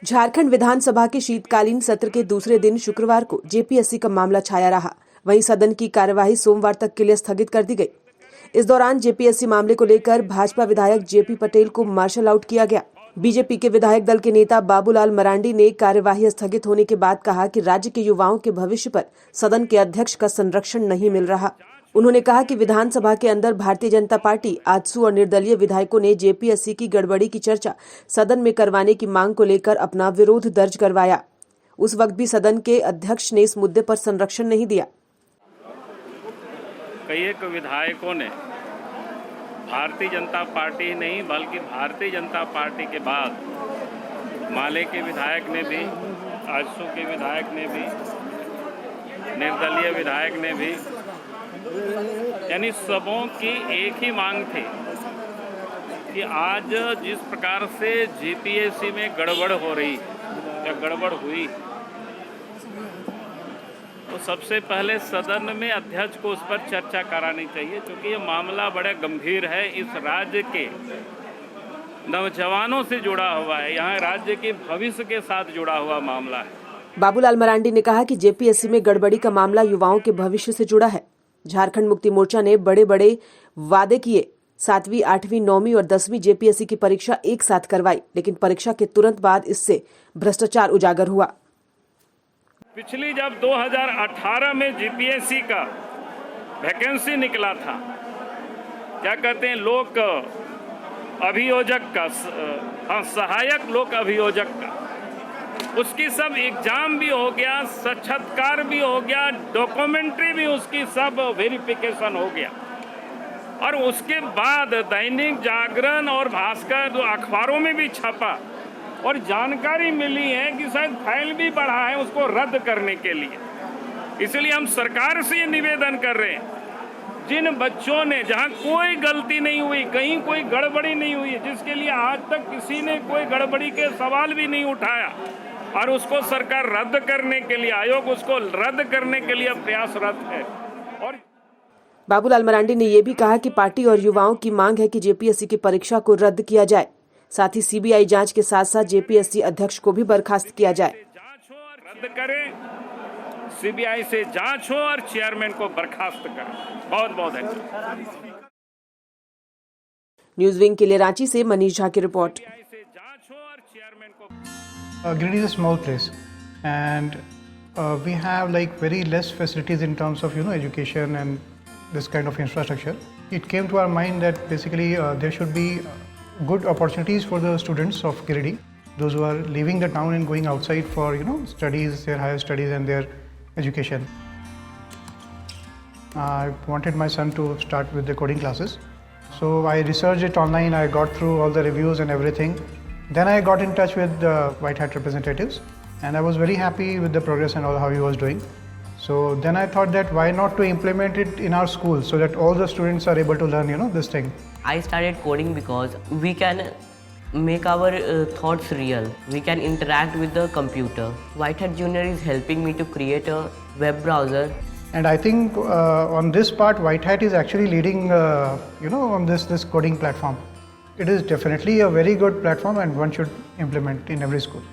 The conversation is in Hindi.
झारखंड विधानसभा के शीतकालीन सत्र के दूसरे दिन शुक्रवार को जेपीएससी का मामला छाया रहा। वहीं सदन की कार्यवाही सोमवार तक के लिए स्थगित कर दी गई। इस दौरान जेपीएससी मामले को लेकर भाजपा विधायक जेपी पटेल को मार्शल आउट किया गया। बीजेपी के विधायक दल के नेता बाबूलाल मरांडी ने कार्यवाही स्थगित होने के बाद कहा कि राज्य के युवाओं के भविष्य पर सदन के अध्यक्ष का संरक्षण नहीं मिल रहा। उन्होंने कहा कि विधानसभा के अंदर भारतीय जनता पार्टी, आजसू और निर्दलीय विधायकों ने जेपीएससी की गड़बड़ी की चर्चा सदन में करवाने की मांग को लेकर अपना विरोध दर्ज करवाया। उस वक्त भी सदन के अध्यक्ष ने इस मुद्दे पर संरक्षण नहीं दिया। कई एक विधायकों ने भारतीय जनता पार्टी नहीं बल्कि भारतीय जनता पार्टी के बाद माले के विधायक ने भी, आजसू के विधायक ने भी, निर्दलीय विधायक ने भी, यानी सबों की एक ही मांग थी कि आज जिस प्रकार से जेपीएससी में गड़बड़ हो रही या गड़बड़ हुई, तो सबसे पहले सदन में अध्यक्ष को उस पर चर्चा करानी चाहिए, क्योंकि ये मामला बड़ा गंभीर है। इस राज्य के नौजवानों से जुड़ा हुआ है, यहाँ राज्य के भविष्य के साथ जुड़ा हुआ मामला है। बाबूलाल मरांडी ने कहा कि जेपीएससी में गड़बड़ी का मामला युवाओं के भविष्य से जुड़ा है। झारखंड मुक्ति मोर्चा ने बड़े बड़े वादे किए। 7वीं, 8वीं, 9वीं और 10वीं जेपीएससी की परीक्षा एक साथ करवाई, लेकिन परीक्षा के तुरंत बाद इससे भ्रष्टाचार उजागर हुआ। पिछली जब 2018 में जेपीएससी का वैकेंसी निकला था, क्या कहते हैं, लोक अभियोजक का, सहायक लोक अभियोजक का, उसकी सब एग्जाम भी हो गया, साक्षात्कार भी हो गया, डॉक्यूमेंट्री भी उसकी सब वेरिफिकेशन हो गया। और उसके बाद दैनिक जागरण और भास्कर जो अखबारों में भी छपा और जानकारी मिली है कि शायद फाइल भी बढ़ा है उसको रद्द करने के लिए। इसलिए हम सरकार से ये निवेदन कर रहे हैं, जिन बच्चों ने, जहां कोई गलती नहीं हुई, कहीं कोई गड़बड़ी नहीं हुई, जिसके लिए आज तक किसी ने कोई गड़बड़ी के सवाल भी नहीं उठाया, और उसको सरकार रद्द करने के लिए, आयोग उसको रद्द करने के लिए प्रयासरत है। और बाबूलाल मरांडी ने यह भी कहा कि पार्टी और युवाओं की मांग है कि जेपीएससी की परीक्षा को रद्द किया जाए। साथ ही सीबीआई जांच के साथ साथ जेपीएससी अध्यक्ष को भी बर्खास्त किया जाए। जांच हो और रद्द करें, सीबीआई से जांच हो और चेयरमैन को बर्खास्त करें। बहुत बहुत धन्यवाद। न्यूज विंग के लिए रांची से मनीष झा की report. Giridih is a small place, and we have like very less facilities in terms of education and this kind of infrastructure. It came to our mind that basically there should be good opportunities for the students of Giridih, those who are leaving the town and going outside for studies, their higher studies and their education. I wanted my son to start with the coding classes, so I researched it online. I got through all the reviews and everything. Then I got in touch with the White Hat representatives, and I was very happy with the progress and all how he was doing. So then I thought that why not to implement it in our school so that all the students are able to learn this thing. I started coding because we can make our thoughts real. We can interact with the computer. White Hat Junior is helping me to create a web browser. And I think on this part, White Hat is actually leading, on this coding platform. It is definitely a very good platform and one should implement in every school.